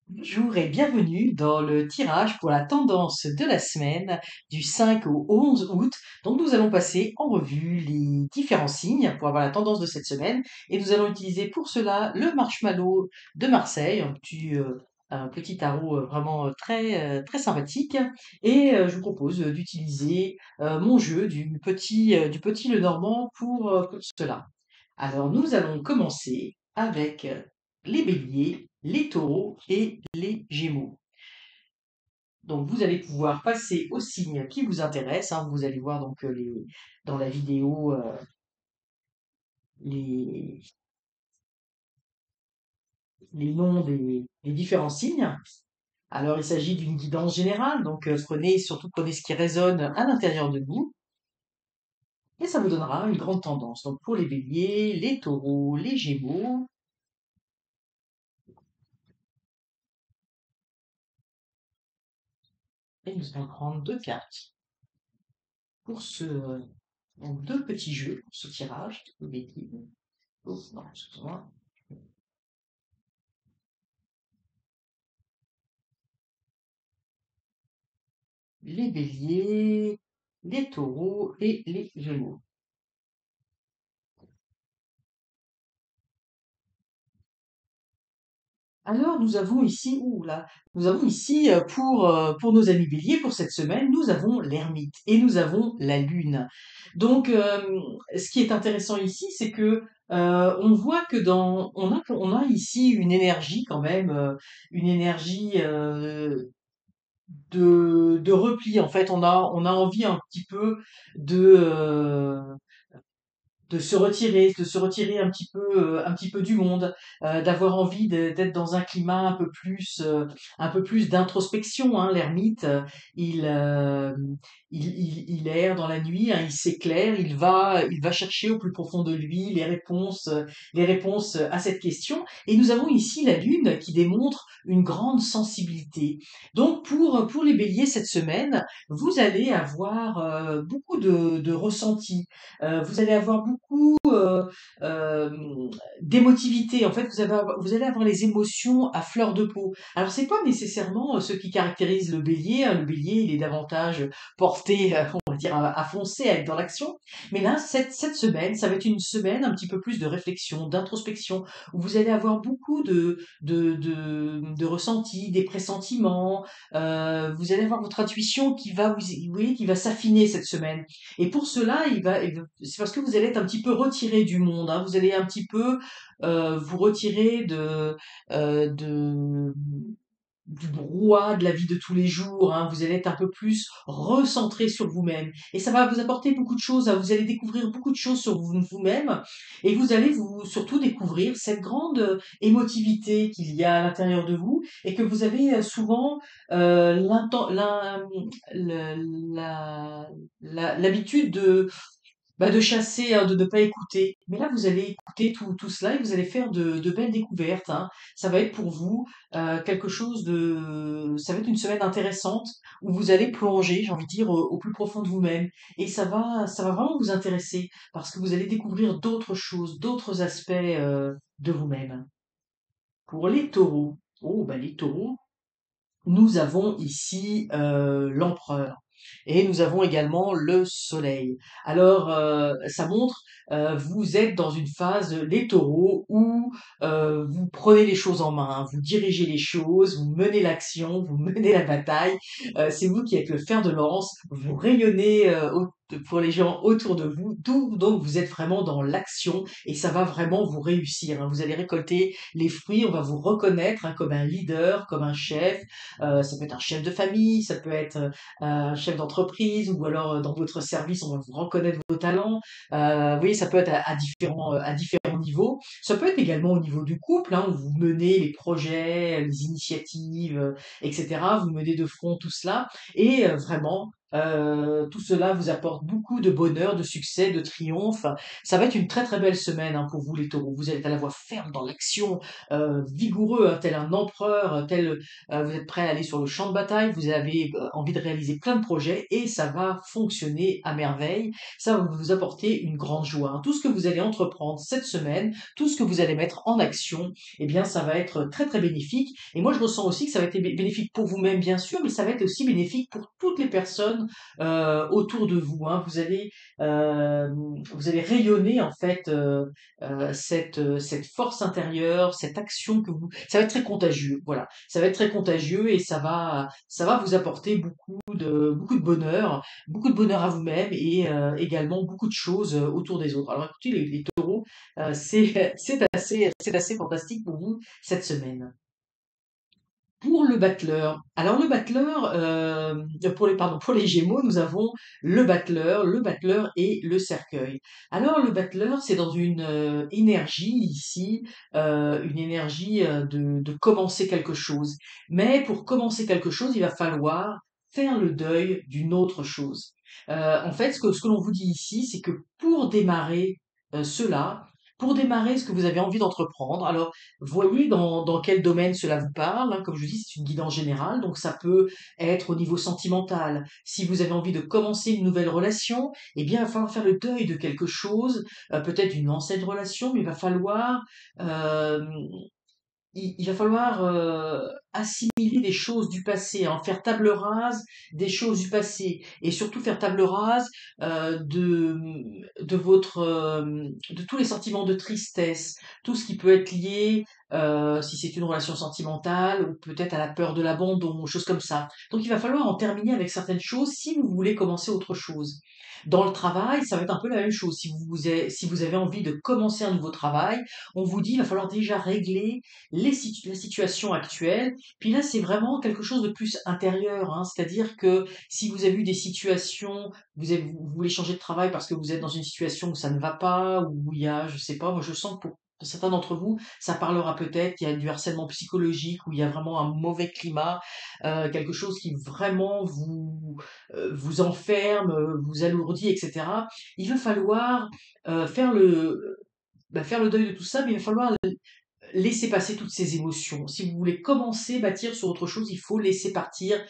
Bonjour et bienvenue dans le tirage pour la tendance de la semaine du 5 au 11 août. Donc nous allons passer en revue les différents signes pour avoir la tendance de cette semaine et nous allons utiliser pour cela le marshmallow de Marseille, un petit tarot vraiment très sympathique. Et je vous propose d'utiliser mon jeu du petit Lenormand pour cela. Alors, nous allons commencer avec les béliers, les taureaux et les gémeaux. Donc, vous allez pouvoir passer aux signes qui vous intéressent, hein. Vous allez voir donc dans la vidéo les, les noms des différents signes. Alors, il s'agit d'une guidance générale, donc prenez ce qui résonne à l'intérieur de vous, et ça vous donnera une grande tendance. Donc, pour les béliers, les taureaux, les gémeaux, et nous allons prendre deux cartes pour donc deux petits jeux pour ce tirage de bêtises. Oh, non, excuse-moi. Les béliers, les taureaux et les gémeaux. Alors, nous avons ici pour nos amis béliers, pour cette semaine, nous avons l'ermite et nous avons la lune. Donc, ce qui est intéressant ici, c'est que on voit que on a ici une énergie quand même, une énergie de repli. En fait, on a envie un petit peu de, de se retirer un petit peu du monde, d'avoir envie d'être dans un climat un peu plus d'introspection, hein. L'ermite, il, euh, il erre dans la nuit, hein, il s'éclaire, il va chercher au plus profond de lui les réponses à cette question. Et nous avons ici la lune qui démontre une grande sensibilité. Donc pour les béliers cette semaine, vous allez avoir beaucoup de ressentis. Vous allez avoir beaucoup euh, d'émotivité. En fait, vous allez avoir les émotions à fleur de peau. Alors, c'est pas nécessairement ce qui caractérise le bélier, hein. Le bélier, il est davantage porté, on va dire, à foncer, à être dans l'action. Mais là, cette semaine, ça va être une semaine un petit peu plus de réflexion, d'introspection, où vous allez avoir beaucoup de ressentis, des pressentiments. Vous allez avoir votre intuition vous voyez, qui va s'affiner cette semaine. Et pour cela, c'est parce que vous allez être un petit peu retiré du monde, hein. Vous allez un petit peu vous retirer du brouhaha de la vie de tous les jours, hein. Vous allez être un peu plus recentré sur vous-même. Et ça va vous apporter beaucoup de choses, hein. Vous allez découvrir beaucoup de choses sur vous-même. Et vous allez surtout découvrir cette grande émotivité qu'il y a à l'intérieur de vous et que vous avez souvent l'habitude de chasser, hein, de ne pas écouter. Mais là, vous allez écouter tout cela et vous allez faire de belles découvertes, hein. Ça va être pour vous ça va être une semaine intéressante où vous allez plonger, j'ai envie de dire, au plus profond de vous-même. Et ça va vraiment vous intéresser parce que vous allez découvrir d'autres choses, d'autres aspects de vous-même. Pour les taureaux, oh, bah, les taureaux, nous avons ici l'empereur et nous avons également le soleil. Alors, ça montre, vous êtes dans une phase, les taureaux, où vous prenez les choses en main, hein. Vous dirigez les choses, vous menez l'action, vous menez la bataille. C'est vous qui êtes le fer de lance, vous rayonnez pour les gens autour de vous, donc vous êtes vraiment dans l'action et ça va vraiment vous réussir, hein. Vous allez récolter les fruits, on va vous reconnaître, hein, comme un leader, comme un chef. Ça peut être un chef de famille, ça peut être un chef d'entreprise, ou alors dans votre service, on va vous reconnaître vos talents. Vous voyez, ça peut être à différents niveaux. Ça peut être également au niveau du couple, hein, où vous menez les projets, les initiatives, etc. Vous menez de front tout cela, et vraiment, Tout cela vous apporte beaucoup de bonheur, de succès, de triomphe. Ça va être une très très belle semaine hein, pour vous les taureaux. Vous êtes à la voix ferme dans l'action, vigoureux, hein, tel un empereur, vous êtes prêt à aller sur le champ de bataille, vous avez envie de réaliser plein de projets et ça va fonctionner à merveille. Ça va vous apporter une grande joie, hein. Tout ce que vous allez entreprendre cette semaine, tout ce que vous allez mettre en action, eh bien ça va être très très bénéfique. Et moi je ressens aussi que ça va être bénéfique pour vous-même bien sûr, mais ça va être aussi bénéfique pour toutes les personnes autour de vous, hein. Euh, vous allez rayonner en fait cette force intérieure, cette action que vous. Ça va être très contagieux, voilà. Ça va être très contagieux et ça va vous apporter beaucoup de beaucoup de bonheur à vous-même et également beaucoup de choses autour des autres. Alors écoutez les taureaux, c'est assez fantastique pour vous cette semaine. Pour le battleur, alors le battleur, pour les Gémeaux, nous avons le battleur et le cercueil. Alors le battleur, c'est dans une énergie ici, une énergie de commencer quelque chose. Mais pour commencer quelque chose, il va falloir faire le deuil d'une autre chose. En fait, ce que l'on vous dit ici, c'est que pour démarrer cela, pour démarrer ce que vous avez envie d'entreprendre, alors voyez dans quel domaine cela vous parle, hein. Comme je dis, c'est une guidance générale, donc ça peut être au niveau sentimental. Si vous avez envie de commencer une nouvelle relation, eh bien, il va falloir faire le deuil de quelque chose, peut-être d'une ancienne relation, mais il va falloir euh, il va falloir assimiler des choses du passé, en faire table rase des choses du passé, et surtout faire table rase de tous les sentiments de tristesse, tout ce qui peut être lié, si c'est une relation sentimentale, ou peut-être à la peur de l'abandon, choses comme ça. Donc il va falloir en terminer avec certaines choses si vous voulez commencer autre chose. Dans le travail, ça va être un peu la même chose. Si vous avez envie de commencer un nouveau travail, on vous dit il va falloir déjà régler la situation actuelle. Puis là, c'est vraiment quelque chose de plus intérieur, hein. C'est-à-dire que si vous avez eu des situations, vous voulez changer de travail parce que vous êtes dans une situation où ça ne va pas, où il y a, je sais pas, moi je sens que pour certains d'entre vous, ça parlera peut-être qu'il y a du harcèlement psychologique, où il y a vraiment un mauvais climat, quelque chose qui vraiment vous enferme, vous alourdit, etc. Il va falloir faire le deuil de tout ça, mais il va falloir laisser passer toutes ces émotions. Si vous voulez commencer, bâtir sur autre chose, il faut laisser partir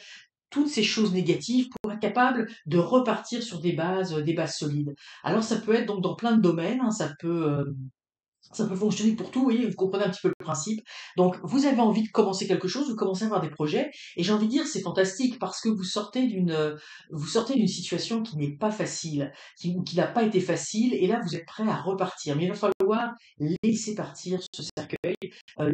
toutes ces choses négatives pour être capable de repartir sur des bases solides. Alors ça peut être donc dans plein de domaines, hein, ça peut fonctionner pour tout, oui, vous comprenez un petit peu le principe. Donc, vous avez envie de commencer quelque chose, vous commencez à avoir des projets, et j'ai envie de dire, c'est fantastique parce que vous sortez d'une situation qui n'est pas facile, ou qui n'a pas été facile, et là, vous êtes prêt à repartir. Mais il va falloir laisser partir ce cercueil,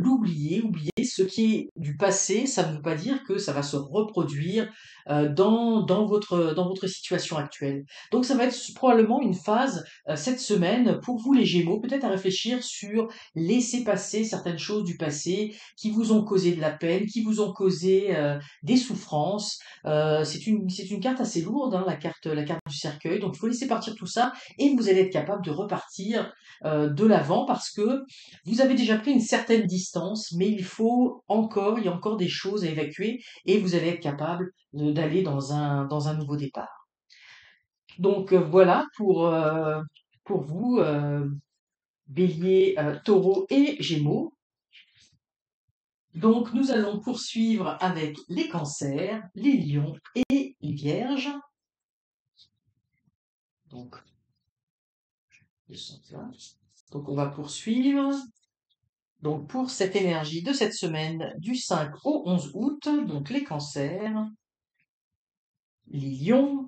oublier ce qui est du passé, ça ne veut pas dire que ça va se reproduire dans votre situation actuelle. Donc, ça va être probablement une phase cette semaine pour vous les Gémeaux, peut-être à réfléchir sur laisser passer certaines choses du passé qui vous ont causé de la peine, qui vous ont causé des souffrances. C'est une carte assez lourde, hein, la carte du cercueil, donc il faut laisser partir tout ça et vous allez être capable de repartir de l'avant parce que vous avez déjà pris une certaine distance, mais il y a encore des choses à évacuer et vous allez être capable d'aller dans un nouveau départ. Donc voilà pour vous, Bélier, Taureau et Gémeaux. Donc nous allons poursuivre avec les Cancers, les Lions et les Vierges. Donc, donc on va poursuivre. Donc pour cette énergie de cette semaine du 5 au 11 août, donc les Cancers, les Lions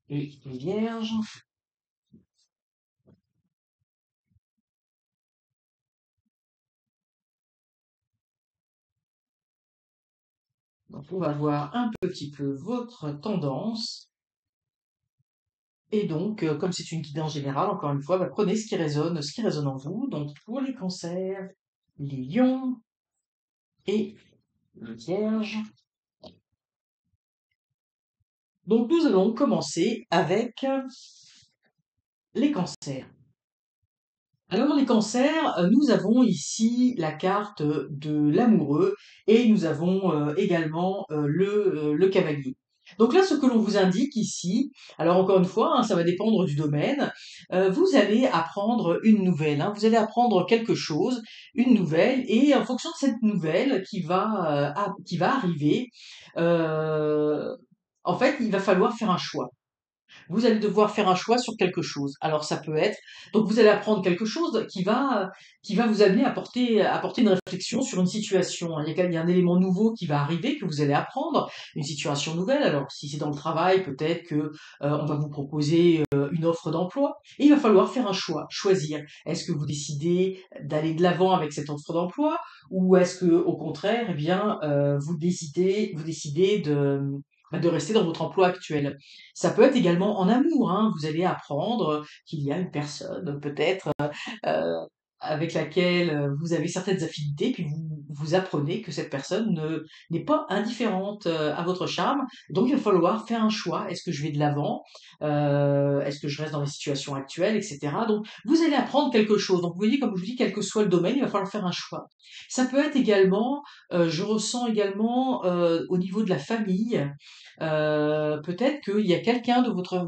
et les Vierges. Donc on va voir un petit peu votre tendance. Et donc, comme c'est une guidance générale, encore une fois, prenez ce qui résonne en vous. Donc, pour les cancers, les lions et les vierges. Donc, nous allons commencer avec les cancers. Alors, les cancers, nous avons ici la carte de l'amoureux et nous avons également le cavalier. Donc là, ce que l'on vous indique ici, alors encore une fois, hein, ça va dépendre du domaine, vous allez apprendre une nouvelle, hein, vous allez apprendre quelque chose, une nouvelle, et en fonction de cette nouvelle qui va arriver, euh, en fait, il va falloir faire un choix. Vous allez devoir faire un choix sur quelque chose. Alors ça peut être, donc vous allez apprendre quelque chose qui va vous amener à porter une réflexion sur une situation. Il y a un élément nouveau qui va arriver, que vous allez apprendre, une situation nouvelle. Alors si c'est dans le travail, peut-être que on va vous proposer une offre d'emploi, et il va falloir faire un choix, choisir. Est-ce que vous décidez d'aller de l'avant avec cette offre d'emploi, ou est-ce que au contraire, eh bien, vous décidez de rester dans votre emploi actuel. Ça peut être également en amour, hein. Vous allez apprendre qu'il y a une personne peut-être euh, avec laquelle vous avez certaines affinités, puis vous apprenez que cette personne n'est pas indifférente à votre charme. Donc il va falloir faire un choix. Est-ce que je vais de l'avant? Est-ce que je reste dans la situation actuelle, etc. Donc vous allez apprendre quelque chose. Donc vous voyez, comme je vous dis, quel que soit le domaine, il va falloir faire un choix. Ça peut être également, je ressens également au niveau de la famille, peut-être qu'il y a quelqu'un de votre,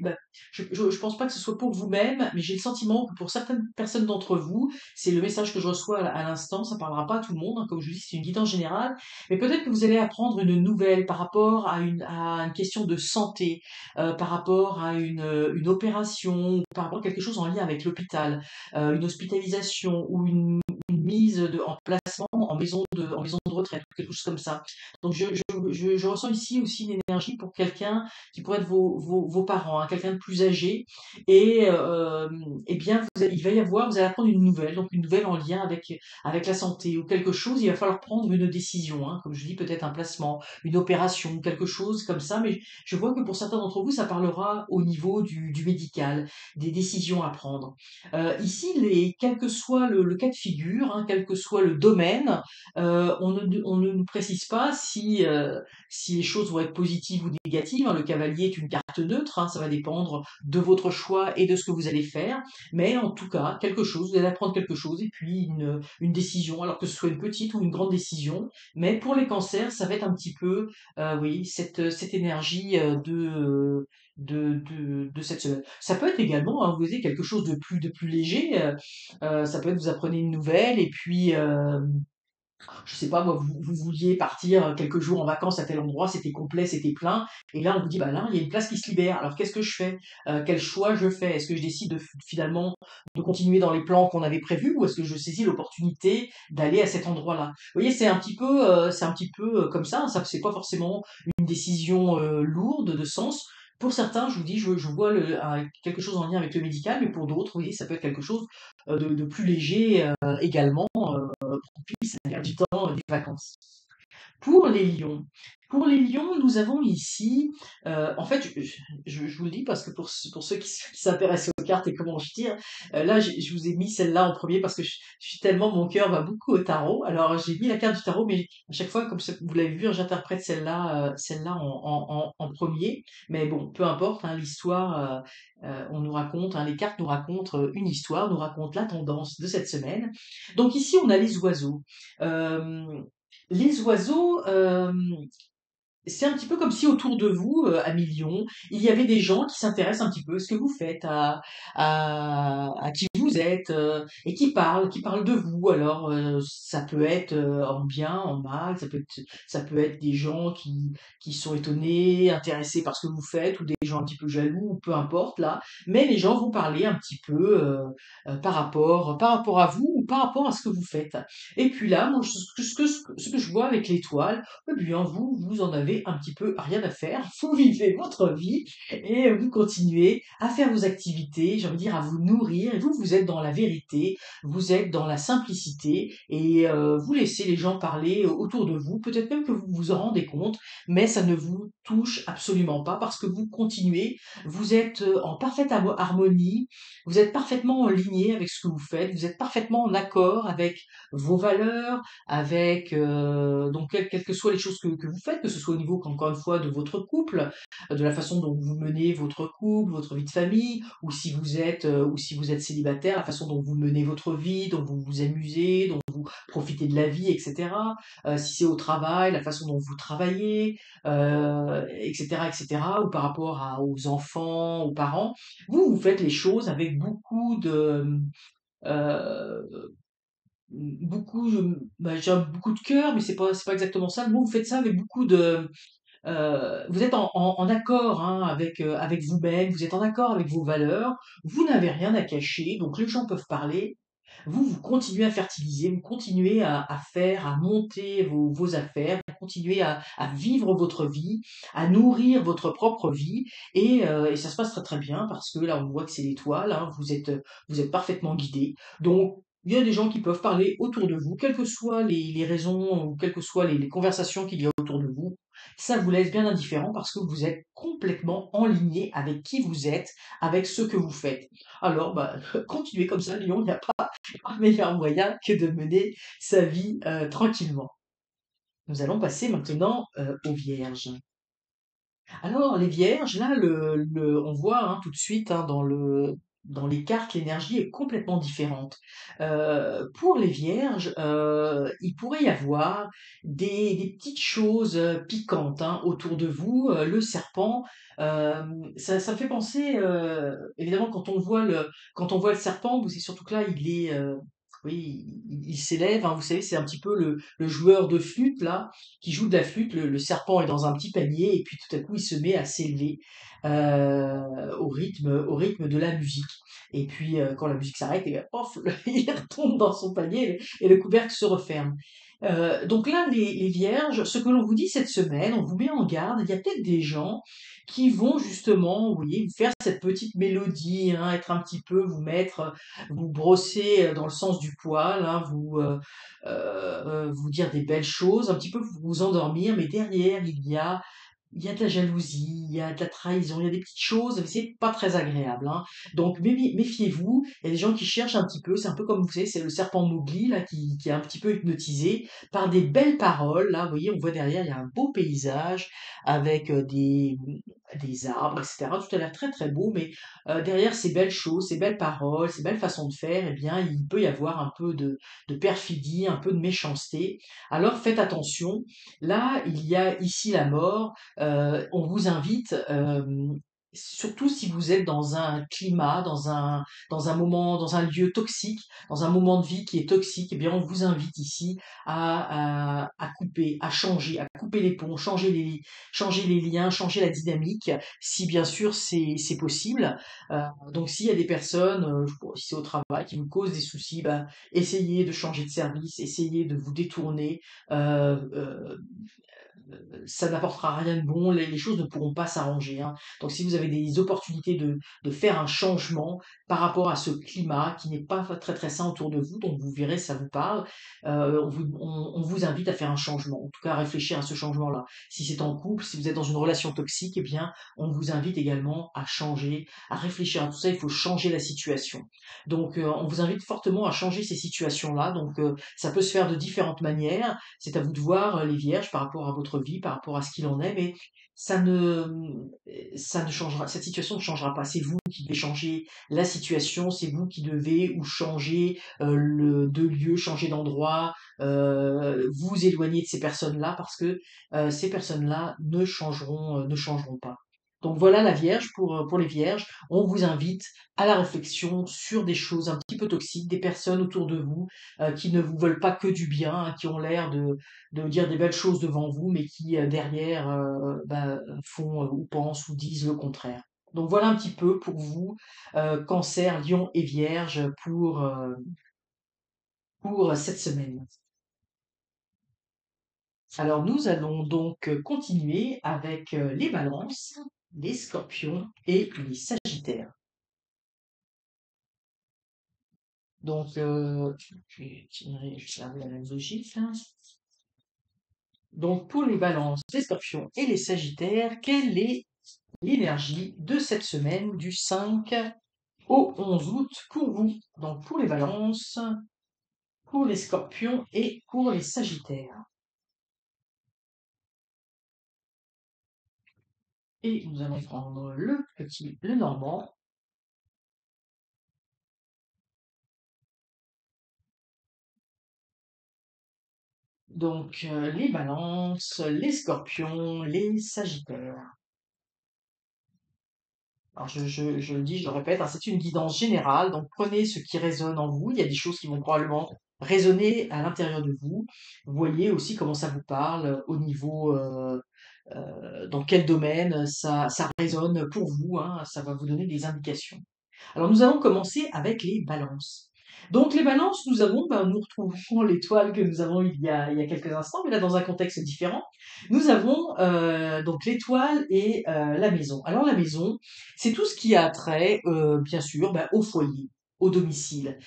bah, je pense pas que ce soit pour vous-même, mais j'ai le sentiment que pour certaines personnes d'entre vous, c'est le message que je reçois à l'instant, ça parlera pas à tout le monde, hein, comme je vous dis, c'est une guidance générale, mais peut-être que vous allez apprendre une nouvelle par rapport à une question de santé, par rapport à une opération, par rapport à quelque chose en lien avec l'hôpital, une hospitalisation ou une mise en placement en maison de retraite, quelque chose comme ça. Donc je ressens ici aussi une énergie pour quelqu'un qui pourrait être vos parents, hein, quelqu'un de plus âgé. Et eh bien, il va y avoir, vous allez apprendre une nouvelle, donc une nouvelle en lien avec la santé ou quelque chose. Il va falloir prendre une décision, hein, comme je dis, peut-être un placement, une opération, quelque chose comme ça. Mais je vois que pour certains d'entre vous, ça parlera au niveau du médical, des décisions à prendre. Ici, quel que soit le cas de figure, hein, quel que soit le domaine, on ne nous précise pas si les choses vont être positives ou négatives, hein. Le cavalier est une carte neutre, hein, ça va dépendre de votre choix et de ce que vous allez faire. Mais en tout cas, quelque chose, vous allez apprendre quelque chose et puis une décision, alors que ce soit une petite ou une grande décision. Mais pour les cancers, ça va être un petit peu, oui, cette énergie de cette semaine. Ça peut être également, hein, vous voyez, quelque chose de plus léger. Ça peut être vous apprenez une nouvelle et puis je sais pas moi, vous vouliez partir quelques jours en vacances à tel endroit, c'était complet, c'était plein, et là on vous dit bah là il y a une place qui se libère. Alors qu'est-ce que je fais? Quel choix je fais? Est-ce que je décide finalement de continuer dans les plans qu'on avait prévus, ou est-ce que je saisis l'opportunité d'aller à cet endroit-là? Vous voyez, c'est un petit peu comme ça. C'est pas forcément une décision lourde de sens. Pour certains, je vous dis, je vois quelque chose en lien avec le médical, mais pour d'autres, oui, ça peut être quelque chose de plus léger également, qu'on puisse faire du temps des vacances. Pour les lions. Pour les lions, nous avons ici, en fait, je vous le dis parce que pour ceux qui s'intéressent aux cartes et comment je tire, là, je vous ai mis celle-là en premier parce que je suis tellement, mon cœur va beaucoup au tarot. Alors, j'ai mis la carte du tarot, mais à chaque fois, comme vous l'avez vu, hein, j'interprète celle-là en premier. Mais bon, peu importe, hein, l'histoire, on nous raconte, hein, les cartes nous racontent une histoire, nous racontent la tendance de cette semaine. Donc ici, on a les oiseaux. Euh, les oiseaux, c'est un petit peu comme si autour de vous, à millions, il y avait des gens qui s'intéressent un petit peu à ce que vous faites, à qui vous êtes, et qui parlent de vous. Alors, ça peut être en bien, en mal, ça peut être des gens qui sont étonnés, intéressés par ce que vous faites, ou des gens un petit peu jaloux, ou peu importe là. Mais les gens vont parler un petit peu par rapport à vous ou par rapport à ce que vous faites. Et puis là, moi, ce que je vois avec l'étoile, eh bien, vous en avez un petit peu rien à faire. Vous vivez votre vie et vous continuez à faire vos activités, j'ai envie de dire à vous nourrir. Et vous êtes dans la vérité, vous êtes dans la simplicité et vous laissez les gens parler autour de vous. Peut-être même que vous vous en rendez compte, mais ça ne vous touche absolument pas parce que vous continuez. Vous êtes en parfaite harmonie, vous êtes parfaitement en ligne avec ce que vous faites, vous êtes parfaitement en accord avec vos valeurs, avec donc quelles que soient les choses que vous faites, que ce soit au niveau, encore une fois, de votre couple, de la façon dont vous menez votre couple, votre vie de famille, ou si vous êtes célibataire, la façon dont vous menez votre vie, dont vous vous amusez, dont vous profitez de la vie, etc. Si c'est au travail, la façon dont vous travaillez, etc., etc., ou par rapport aux enfants, aux parents, vous faites les choses avec euh, je dirais beaucoup de cœur, mais c'est pas exactement ça. Le mot, vous faites ça avec beaucoup de, vous êtes en accord hein, avec vous-même, vous êtes en accord avec vos valeurs, vous n'avez rien à cacher, donc les gens peuvent parler. Vous continuez à fertiliser, vous continuez à faire, à monter vos affaires, vous continuez à vivre votre vie, à nourrir votre propre vie, et ça se passe très très bien parce que là on voit que c'est l'étoile, hein, vous êtes parfaitement guidé. Donc il y a des gens qui peuvent parler autour de vous, quelles que soient les raisons ou quelles que soient les conversations qu'il y a autour de vous. Ça vous laisse bien indifférent parce que vous êtes complètement en ligne avec qui vous êtes, avec ce que vous faites. Alors, bah, continuez comme ça, Lyon, il n'y a pas meilleur moyen que de mener sa vie tranquillement. Nous allons passer maintenant aux Vierges. Alors, les Vierges, là, on voit hein, tout de suite hein, dans les cartes, l'énergie est complètement différente. Pour les Vierges, il pourrait y avoir des petites choses piquantes hein, autour de vous. Le serpent, ça fait penser, évidemment, quand on voit le serpent, c'est surtout que là, oui, il s'élève. Hein, vous savez, c'est un petit peu le joueur de flûte là qui joue de la flûte, le serpent est dans un petit panier et puis tout à coup il se met à s'élever au rythme de la musique. Et puis quand la musique s'arrête, et bien, pof, il retombe dans son panier et le couvercle se referme. Donc là, les vierges, ce que l'on vous dit cette semaine, on vous met en garde, il y a peut-être des gens qui vont justement, vous voyez, vous faire cette petite mélodie, hein, être un petit peu, vous brosser dans le sens du poil, hein, vous dire des belles choses, un petit peu pour vous endormir, mais derrière, il y a de la jalousie, il y a de la trahison, il y a des petites choses, mais c'est pas très agréable, hein. Donc méfiez-vous, il y a des gens qui cherchent un petit peu, c'est un peu comme vous savez, c'est le serpent Mowgli là qui est un petit peu hypnotisé par des belles paroles. Là, vous voyez, on voit derrière, il y a un beau paysage avec des arbres, etc. Tout a l'air très très beau, mais derrière ces belles choses, ces belles paroles, ces belles façons de faire, eh bien, il peut y avoir un peu de perfidie, un peu de méchanceté. Alors faites attention. Là, il y a ici la mort. On vous invite, surtout si vous êtes dans un climat, dans un moment, dans un lieu toxique, dans un moment de vie qui est toxique, eh bien, on vous invite ici à couper, à changer, à couper les ponts, changer les liens, changer la dynamique, si bien sûr c'est possible. Donc s'il y a des personnes, si c'est au travail, qui vous causent des soucis, ben, essayez de changer de service, essayez de vous détourner. Euh, euh, Ça n'apportera rien de bon, les choses ne pourront pas s'arranger. Hein. Donc si vous avez des opportunités de faire un changement par rapport à ce climat qui n'est pas très très sain autour de vous, donc vous verrez, ça vous parle, on vous invite à faire un changement, en tout cas à réfléchir à ce changement-là. Si c'est en couple, si vous êtes dans une relation toxique, eh bien on vous invite également à changer, à réfléchir à tout ça, il faut changer la situation. Donc on vous invite fortement à changer ces situations-là, donc ça peut se faire de différentes manières, c'est à vous de voir les vierges par rapport à votre vie, par rapport à ce qu'il en est, mais ça ne, ça ne changera, cette situation ne changera pas. C'est vous qui devez changer la situation, c'est vous qui devez ou changer de lieu, changer d'endroit, vous éloigner de ces personnes-là parce que ces personnes-là ne changeront pas. Donc voilà la Vierge pour les Vierges. On vous invite à la réflexion sur des choses un petit peu toxiques, des personnes autour de vous qui ne vous veulent pas que du bien, hein, qui ont l'air de dire des belles choses devant vous, mais qui derrière font ou pensent ou disent le contraire. Donc voilà un petit peu pour vous, Cancer, Lion et Vierge, pour cette semaine. Alors nous allons donc continuer avec les balances, les scorpions et les sagittaires. Donc, je vais la même logique. Hein. Donc, pour les balances, les scorpions et les sagittaires, quelle est l'énergie de cette semaine du 5 au 11 août pour vous? Donc, pour les balances, pour les scorpions et pour les sagittaires. Et nous allons prendre le normand. Donc, les balances, les scorpions, les sagittaires. Alors je le dis, je le répète, hein, c'est une guidance générale, donc prenez ce qui résonne en vous. Il y a des choses qui vont probablement résonner à l'intérieur de vous. Vous voyez aussi comment ça vous parle au niveau, dans quel domaine ça résonne pour vous, hein, ça va vous donner des indications. Alors nous allons commencer avec les balances. Donc les balances, nous retrouvons l'étoile que nous avons il y a quelques instants, mais là dans un contexte différent. Nous avons donc l'étoile et la maison. Alors la maison, c'est tout ce qui a trait, bien sûr, au foyer, au domicile.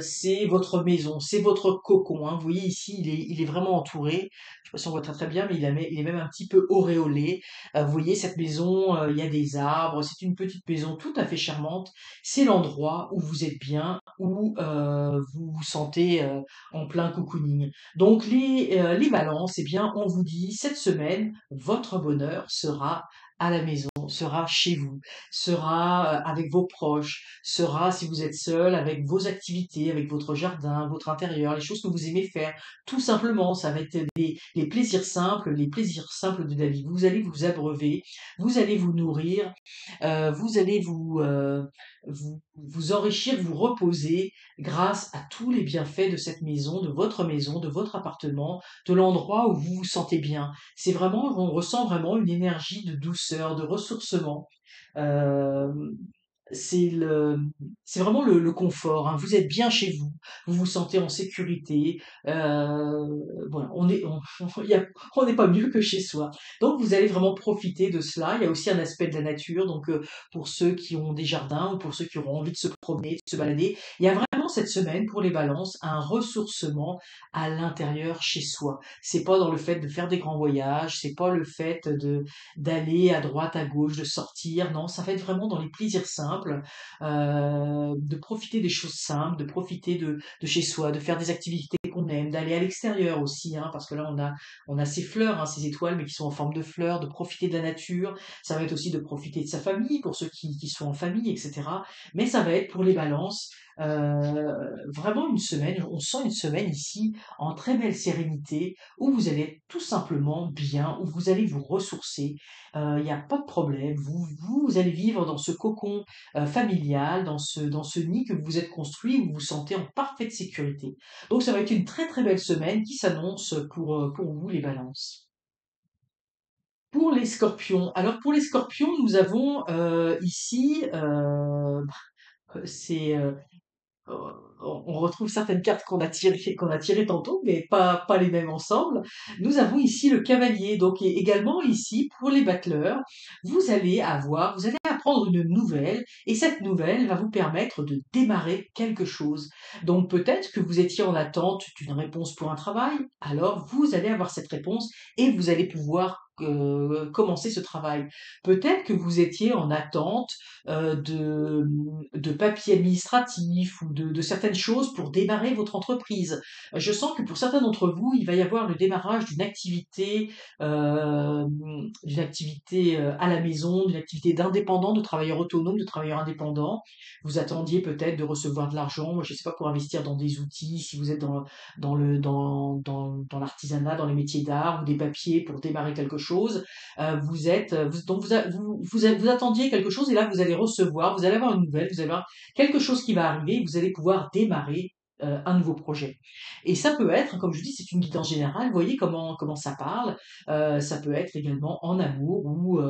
C'est votre maison, c'est votre cocon, hein. Vous voyez ici, il est vraiment entouré. Je sais pas si on voit très très bien, mais il est même un petit peu auréolé. Vous voyez cette maison, il y a des arbres, c'est une petite maison tout à fait charmante. C'est l'endroit où vous êtes bien, où vous vous sentez en plein cocooning. Donc les balances, eh bien, on vous dit cette semaine, votre bonheur sera à la maison, sera chez vous, sera avec vos proches, sera si vous êtes seul avec vos activités, avec votre jardin, votre intérieur, les choses que vous aimez faire. Tout simplement, ça va être les plaisirs simples, les plaisirs simples de la vie. Vous allez vous abreuver, vous allez vous nourrir, vous allez vous enrichir, vous reposer grâce à tous les bienfaits de cette maison, de votre appartement, de l'endroit où vous vous sentez bien. C'est vraiment, on ressent vraiment une énergie de douceur, de ressourcement. Euh, c'est le, c'est vraiment le confort, hein. Vous êtes bien chez vous, vous vous sentez en sécurité. Voilà, on n'est pas mieux que chez soi. Donc vous allez vraiment profiter de cela. Il y a aussi un aspect de la nature. Donc pour ceux qui ont des jardins ou pour ceux qui auront envie de se promener, de se balader, il y a vraiment cette semaine pour les balances un ressourcement à l'intérieur chez soi. C'est pas dans le fait de faire des grands voyages, c'est pas le fait de d'aller à droite, à gauche, de sortir. Non, ça va être vraiment dans les plaisirs simples, de profiter des choses simples, de profiter de chez soi, de faire des activités qu'on aime, d'aller à l'extérieur aussi, hein, parce que là on a ces fleurs, hein, ces étoiles, mais qui sont en forme de fleurs, de profiter de la nature. Ça va être aussi de profiter de sa famille pour ceux qui sont en famille, etc. Mais ça va être pour les balances. Vraiment une semaine, on sent une semaine ici en très belle sérénité où vous allez être tout simplement bien, où vous allez vous ressourcer, il n'y a pas de problème. Vous allez vivre dans ce cocon familial, dans ce nid que vous vous êtes construit, où vous vous sentez en parfaite sécurité. Donc ça va être une très très belle semaine qui s'annonce pour vous les balances. Pour les scorpions, alors pour les scorpions, nous avons ici, c'est euh, on retrouve certaines cartes qu'on a tirées tantôt, mais pas les mêmes ensemble. Nous avons ici le cavalier, donc et également ici pour les battleurs, vous allez apprendre une nouvelle, et cette nouvelle va vous permettre de démarrer quelque chose. Donc peut-être que vous étiez en attente d'une réponse pour un travail, alors vous allez avoir cette réponse et vous allez pouvoir commencer ce travail. Peut-être que vous étiez en attente de papiers administratifs ou de certaines choses pour démarrer votre entreprise. Je sens que pour certains d'entre vous, il va y avoir le démarrage d'une activité à la maison, d'une activité d'indépendant, de travailleur autonome, de travailleur indépendant. Vous attendiez peut-être de recevoir de l'argent, je ne sais pas, pour investir dans des outils, si vous êtes dans l'artisanat, dans les métiers d'art ou des papiers pour démarrer quelque chose. Donc vous attendiez quelque chose et là vous allez recevoir, vous allez avoir une nouvelle, vous allez avoir quelque chose qui va arriver et vous allez pouvoir démarrer un nouveau projet. Et ça peut être, comme je dis, c'est une guidance générale. Vous voyez comment ça parle. Ça peut être également en amour où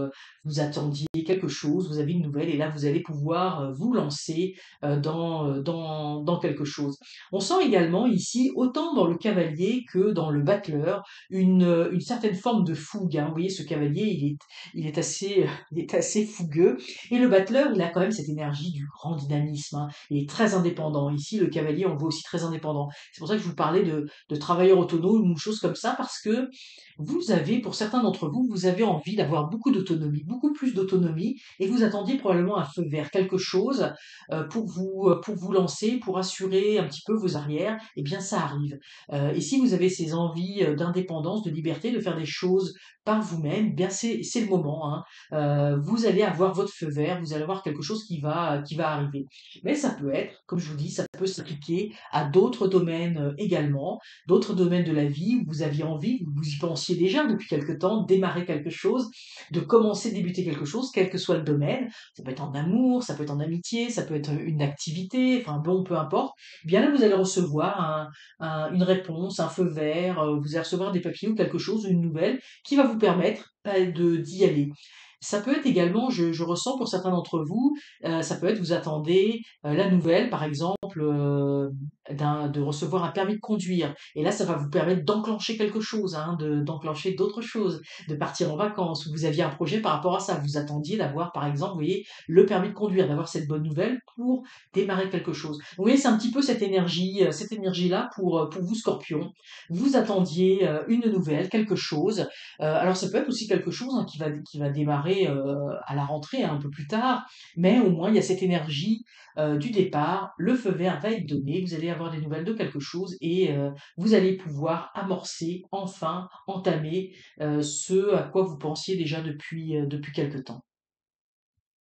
vous attendiez quelque chose, vous avez une nouvelle et là vous allez pouvoir vous lancer dans quelque chose. On sent également ici, autant dans le cavalier que dans le battleur, une certaine forme de fougue, hein. Vous voyez, ce cavalier, il est assez fougueux. Et le battleur, il a quand même cette énergie du grand dynamisme, hein. Il est très indépendant. Ici, le cavalier, on voit aussi aussi très indépendants. C'est pour ça que je vous parlais de travailleurs autonomes ou choses comme ça, parce que vous avez, pour certains d'entre vous, vous avez envie d'avoir beaucoup d'autonomie, beaucoup plus d'autonomie, et vous attendiez probablement un feu vert, quelque chose pour vous lancer, pour assurer un petit peu vos arrières. Eh bien, ça arrive. Et si vous avez ces envies d'indépendance, de liberté, de faire des choses par vous-même, eh bien c'est le moment, hein. Vous allez avoir votre feu vert, vous allez avoir quelque chose qui va arriver. Mais ça peut être, comme je vous dis, ça peut s'appliquer à d'autres domaines également, d'autres domaines de la vie où vous aviez envie, où vous y pensiez déjà depuis quelque temps, démarrer quelque chose, de commencer, débuter quelque chose, quel que soit le domaine. Ça peut être en amour, ça peut être en amitié, ça peut être une activité, enfin bon, peu importe. Eh bien là, vous allez recevoir une réponse, un feu vert, vous allez recevoir des papiers ou quelque chose, une nouvelle, qui va vous permettre d'y aller. Ça peut être également, je ressens pour certains d'entre vous, ça peut être vous attendez la nouvelle, par exemple, de recevoir un permis de conduire. Et là, ça va vous permettre d'enclencher quelque chose, hein, d'enclencher d'autres choses, de partir en vacances. Vous aviez un projet par rapport à ça. Vous attendiez d'avoir, par exemple, vous voyez, le permis de conduire, d'avoir cette bonne nouvelle pour démarrer quelque chose. Vous voyez, c'est un petit peu cette énergie-là pour vous, Scorpion. Vous attendiez une nouvelle, quelque chose. Alors ça peut être aussi quelque chose hein, qui va démarrer à la rentrée, hein, un peu plus tard, mais au moins il y a cette énergie du départ, le feu vert va être donné, vous allez avoir des nouvelles de quelque chose et vous allez pouvoir amorcer, enfin, entamer ce à quoi vous pensiez déjà depuis quelque temps.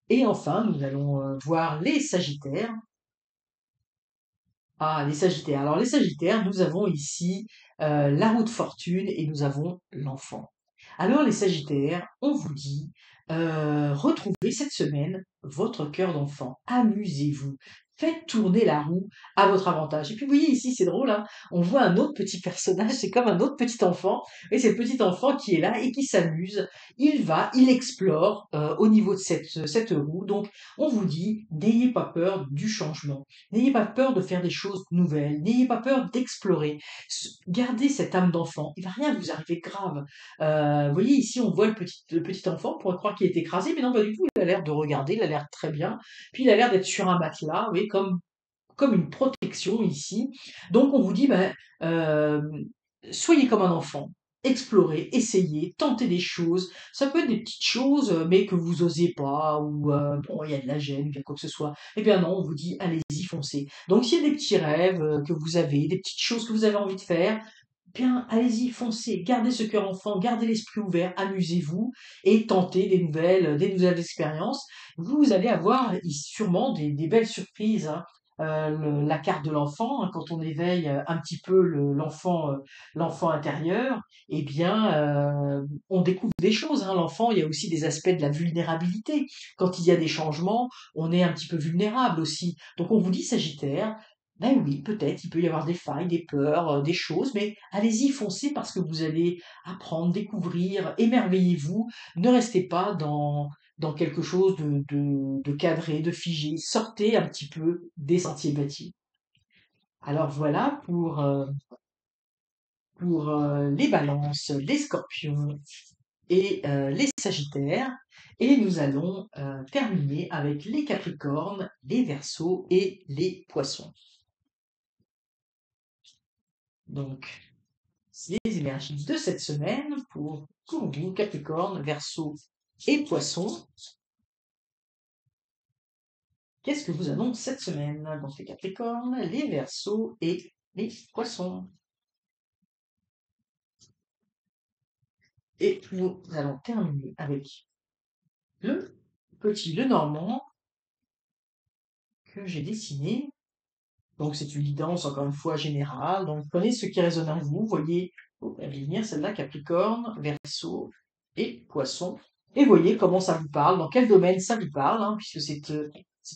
Et enfin, nous allons voir les Sagittaires. Ah, les Sagittaires. Alors les Sagittaires, nous avons ici la roue de fortune et nous avons l'enfant. Alors les Sagittaires, on vous dit, retrouvez cette semaine votre cœur d'enfant. Amusez-vous. Faites tourner la roue à votre avantage. Et puis vous voyez ici, c'est drôle, hein, on voit un autre petit personnage, c'est comme un autre petit enfant. Et c'est le petit enfant qui est là et qui s'amuse. Il explore au niveau de cette roue. Donc on vous dit, n'ayez pas peur du changement. N'ayez pas peur de faire des choses nouvelles. N'ayez pas peur d'explorer. Gardez cette âme d'enfant. Il va rien vous arriver de grave. Vous voyez, ici, on voit le petit enfant. On pourrait croire qu'il est écrasé, mais non, pas du tout. Il a l'air de regarder, il a l'air très bien. Puis il a l'air d'être sur un matelas, vous voyez, comme une protection ici. Donc on vous dit, ben, soyez comme un enfant. Explorez, essayez, tentez des choses. Ça peut être des petites choses, mais que vous osez pas, ou bon, il y a de la gêne, ou bien quoi que ce soit. Eh bien non, on vous dit, allez-y, foncez. Donc s'il y a des petits rêves que vous avez, des petites choses que vous avez envie de faire, bien, allez-y, foncez, gardez ce cœur enfant, gardez l'esprit ouvert, amusez-vous et tentez des nouvelles expériences. Vous allez avoir sûrement des belles surprises, hein. La carte de l'enfant, hein, quand on éveille un petit peu l'enfant intérieur, eh bien, on découvre des choses, hein. L'enfant, il y a aussi des aspects de la vulnérabilité. Quand il y a des changements, on est un petit peu vulnérable aussi. Donc on vous dit, Sagittaire, ben oui, peut-être, il peut y avoir des failles, des peurs, des choses, mais allez-y, foncez parce que vous allez apprendre, découvrir, émerveillez-vous. Ne restez pas dans quelque chose de cadré, de figé. Sortez un petit peu des sentiers battus. Alors voilà pour les balances, les scorpions et les sagittaires. Et nous allons terminer avec les capricornes, les verseaux et les poissons. Donc, les énergies de cette semaine pour vous, Capricorne, Verseau et Poisson. Qu'est-ce que vous annonce cette semaine dans les Capricornes, les Verseaux et les Poissons? Et nous allons terminer avec le petit Lenormand que j'ai dessiné. Donc c'est une guidance encore une fois générale. Donc prenez ce qui résonne en vous. Voyez, elle va venir celle-là, Capricorne, Verseau et Poisson. Et voyez comment ça vous parle, dans quel domaine ça vous parle, hein, puisque c'est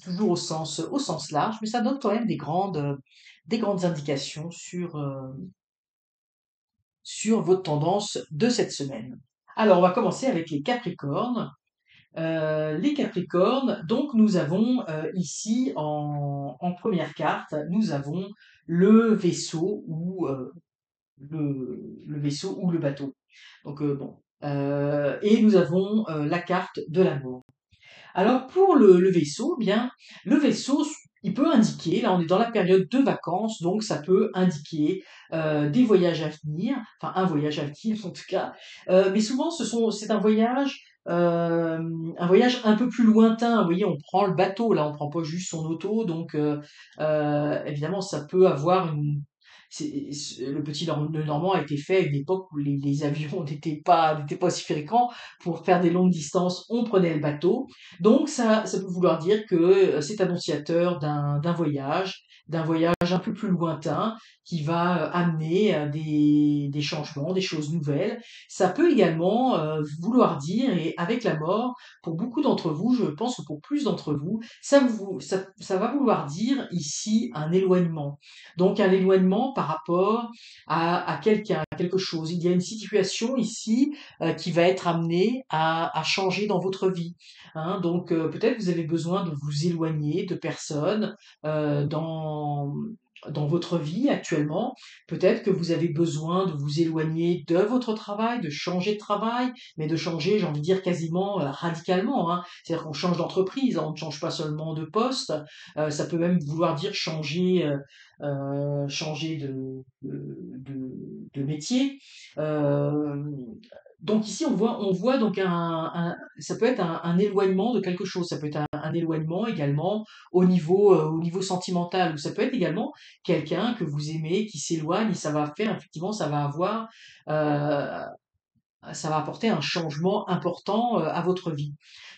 toujours au sens large, mais ça donne quand même des grandes indications sur votre tendance de cette semaine. Alors, on va commencer avec les Capricornes. Les Capricornes, donc nous avons ici en première carte, nous avons le vaisseau ou le vaisseau ou le bateau. Donc bon. Et nous avons la carte de l'amour. Alors pour le vaisseau, eh bien le vaisseau, Il peut indiquer, là on est dans la période de vacances, donc ça peut indiquer des voyages à venir, enfin un voyage à venir en tout cas. Mais souvent c'est un voyage un peu plus lointain. Vous voyez, on prend le bateau, là on prend pas juste son auto, donc évidemment ça peut avoir le le Normand a été fait à une époque où les avions n'étaient pas aussi fréquents. Pour faire des longues distances, on prenait le bateau. Donc ça peut vouloir dire que c'est annonciateur d'un voyage un peu plus lointain qui va amener des changements, des choses nouvelles. Ça peut également vouloir dire, et avec la mort, pour beaucoup d'entre vous, je pense que pour plus d'entre vous, ça va vouloir dire ici un éloignement. Donc un éloignement par rapport à quelqu'un, à quelque chose. Il y a une situation ici qui va être amenée à changer dans votre vie. Hein. Donc peut-être vous avez besoin de vous éloigner de personnes dans votre vie actuellement. Peut-être que vous avez besoin de vous éloigner de votre travail, de changer de travail, mais de changer, j'ai envie de dire quasiment radicalement. Hein. C'est-à-dire qu'on change d'entreprise, hein, on ne change pas seulement de poste. Ça peut même vouloir dire changer de métier. Euh, donc ici, on voit donc ça peut être un éloignement de quelque chose, ça peut être un éloignement également au niveau sentimental, ou ça peut être également quelqu'un que vous aimez qui s'éloigne et ça va faire, effectivement, euh, ça va apporter un changement important à votre vie.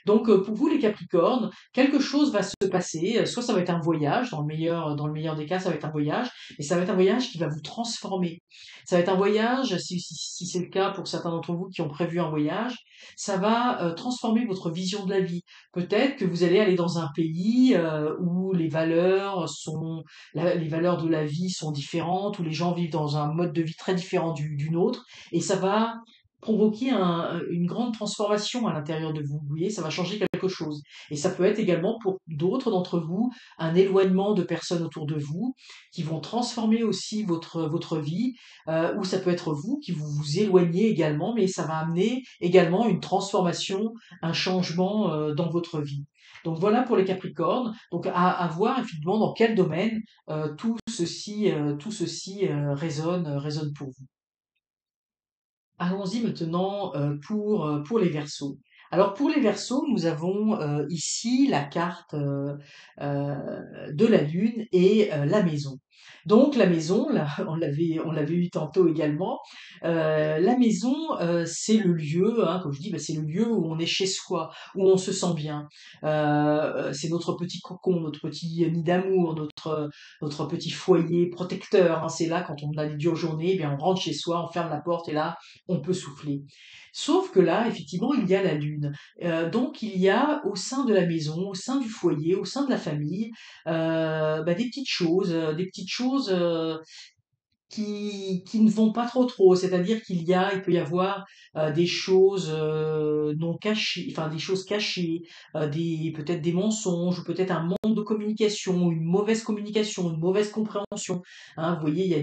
Donc pour vous les Capricornes, quelque chose va se passer, soit ça va être un voyage, dans le meilleur des cas, ça va être un voyage, et ça va être un voyage qui va vous transformer. Ça va être un voyage, si c'est le cas pour certains d'entre vous qui ont prévu un voyage, ça va transformer votre vision de la vie. Peut-être que vous allez aller dans un pays où les valeurs de la vie sont différentes, où les gens vivent dans un mode de vie très différent du nôtre, et ça va provoquer une grande transformation à l'intérieur de vous. Vous voyez, ça va changer quelque chose. Et ça peut être également pour d'autres d'entre vous un éloignement de personnes autour de vous qui vont transformer aussi votre vie, ou ça peut être vous qui vous éloignez également, mais ça va amener également une transformation, un changement dans votre vie. Donc voilà pour les Capricornes. Donc à voir effectivement dans quel domaine tout ceci résonne pour vous. Allons-y maintenant pour les Verseaux. Alors pour les Verseaux, nous avons ici la carte de la Lune et la maison. Donc la maison, là, on l'avait eu tantôt également. La maison, c'est le lieu, hein, comme je dis, bah, c'est le lieu où on est chez soi, où on se sent bien. C'est notre petit cocon, notre petit nid d'amour, notre petit foyer protecteur. Hein. C'est là quand on a des dures journées, eh bien on rentre chez soi, on ferme la porte et là on peut souffler. Sauf que là, effectivement, il y a la lune. Donc il y a au sein de la maison, au sein du foyer, au sein de la famille, bah, des petites choses qui ne vont pas trop. C'est-à-dire il peut y avoir des choses non cachées, enfin des choses cachées, peut-être des mensonges, ou peut-être un manque de communication, une mauvaise compréhension. Hein, vous voyez, il y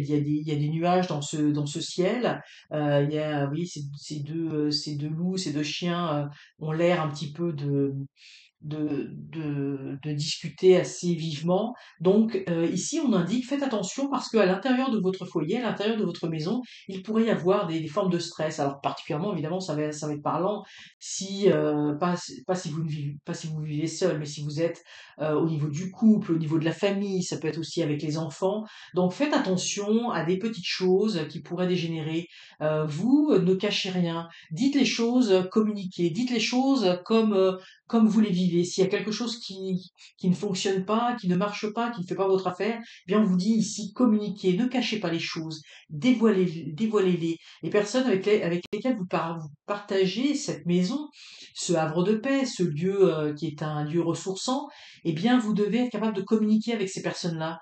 a des nuages dans ce ciel. Vous voyez, ces deux loups, ces deux chiens ont l'air un petit peu de discuter assez vivement. Donc ici, on indique, faites attention parce qu'à l'intérieur de votre foyer, à l'intérieur de votre maison, il pourrait y avoir des formes de stress. Alors particulièrement, évidemment, ça va être parlant si pas si vous vivez seul, mais si vous êtes au niveau du couple, au niveau de la famille, ça peut être aussi avec les enfants. Donc faites attention à des petites choses qui pourraient dégénérer. Ne cachez rien. Dites les choses, communiquez. Dites les choses comme vous les vivez. S'il y a quelque chose qui ne fonctionne pas, qui ne marche pas, qui ne fait pas votre affaire, eh bien on vous dit ici, communiquez, ne cachez pas les choses, dévoilez-les. Les personnes avec lesquelles vous partagez cette maison, ce havre de paix, ce lieu qui est un lieu ressourçant, eh bien vous devez être capable de communiquer avec ces personnes-là.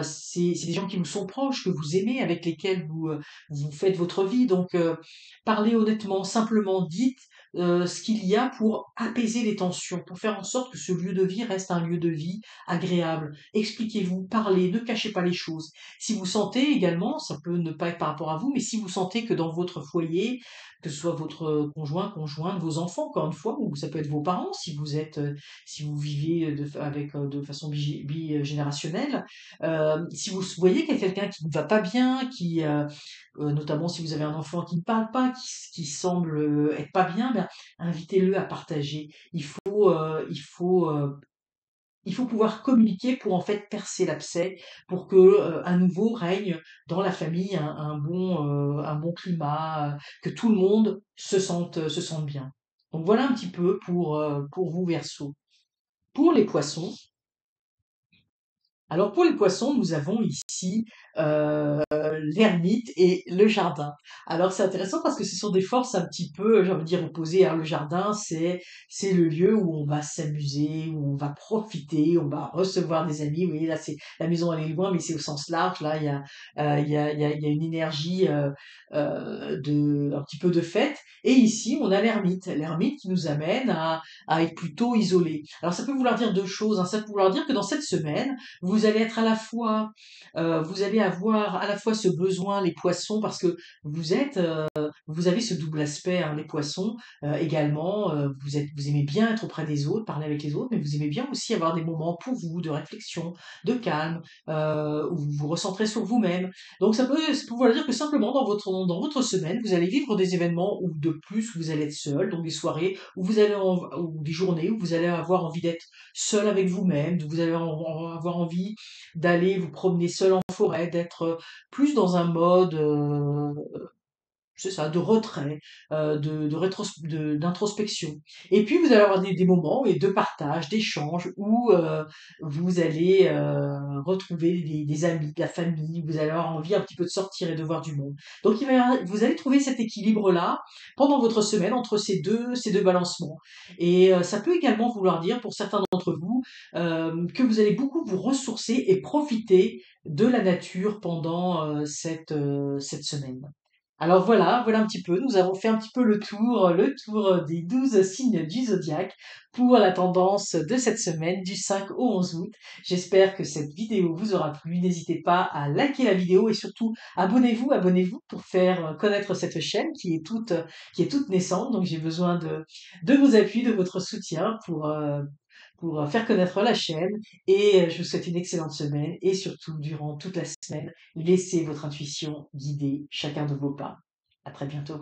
C'est des gens qui vous sont proches, que vous aimez, avec lesquels vous faites votre vie. Donc parlez honnêtement, simplement, dites ce qu'il y a pour apaiser les tensions, pour faire en sorte que ce lieu de vie reste un lieu de vie agréable. Expliquez-vous, parlez, ne cachez pas les choses. Si vous sentez également, ça peut ne pas être par rapport à vous, mais si vous sentez que dans votre foyer, que ce soit votre conjoint, conjointe, vos enfants, encore une fois, ou ça peut être vos parents, si vous êtes, si vous vivez de façon bigénérationnelle, si vous voyez qu'il y a quelqu'un qui ne va pas bien, notamment si vous avez un enfant qui ne parle pas, qui semble être pas bien, ben, invitez-le à partager. Il faut pouvoir communiquer pour en fait percer l'abcès, pour que à nouveau règne dans la famille un bon climat, que tout le monde se sente bien. Donc voilà un petit peu pour vous Verseau. Pour les poissons, alors pour les poissons, nous avons ici l'ermite et le jardin. Alors c'est intéressant parce que ce sont des forces un petit peu, j'ai envie de dire, opposées, hein. Le jardin, c'est le lieu où on va s'amuser, où on va profiter, on va recevoir des amis. Vous voyez, là, c'est la maison, elle est loin, mais c'est au sens large. Là, il y a une énergie un petit peu de fête. Et ici, on a l'ermite qui nous amène à être plutôt isolé. Alors ça peut vouloir dire deux choses, hein. Ça peut vouloir dire que dans cette semaine, vous allez être à la fois, vous allez avoir à la fois ce besoin, les poissons, parce que vous avez ce double aspect, hein, les poissons, également, vous aimez bien être auprès des autres, parler avec les autres, mais vous aimez bien aussi avoir des moments pour vous, de réflexion, de calme, où vous vous recentrez sur vous-même. Donc ça peut vouloir dire que simplement dans votre semaine, vous allez vivre des événements où de plus vous allez être seul, donc des soirées où ou des journées où vous allez avoir envie d'être seul avec vous-même, vous allez avoir envie d'aller vous promener seul en forêt, d'être plus dans un mode, c'est ça, de retrait, d'introspection. Et puis vous allez avoir des moments de partage, d'échange, où vous allez retrouver des amis, de la famille, vous allez avoir envie un petit peu de sortir et de voir du monde. Donc vous allez trouver cet équilibre-là pendant votre semaine entre ces deux balancements. Et ça peut également vouloir dire, pour certains d'entre vous, que vous allez beaucoup vous ressourcer et profiter de la nature pendant cette semaine. Alors voilà un petit peu, nous avons fait un petit peu le tour des 12 signes du zodiaque pour la tendance de cette semaine du 5 au 11 août. J'espère que cette vidéo vous aura plu. N'hésitez pas à liker la vidéo et surtout abonnez-vous pour faire connaître cette chaîne qui est toute naissante. Donc j'ai besoin de vos appuis, de votre soutien pour faire connaître la chaîne. Et je vous souhaite une excellente semaine et surtout, durant toute la semaine, laissez votre intuition guider chacun de vos pas. À très bientôt.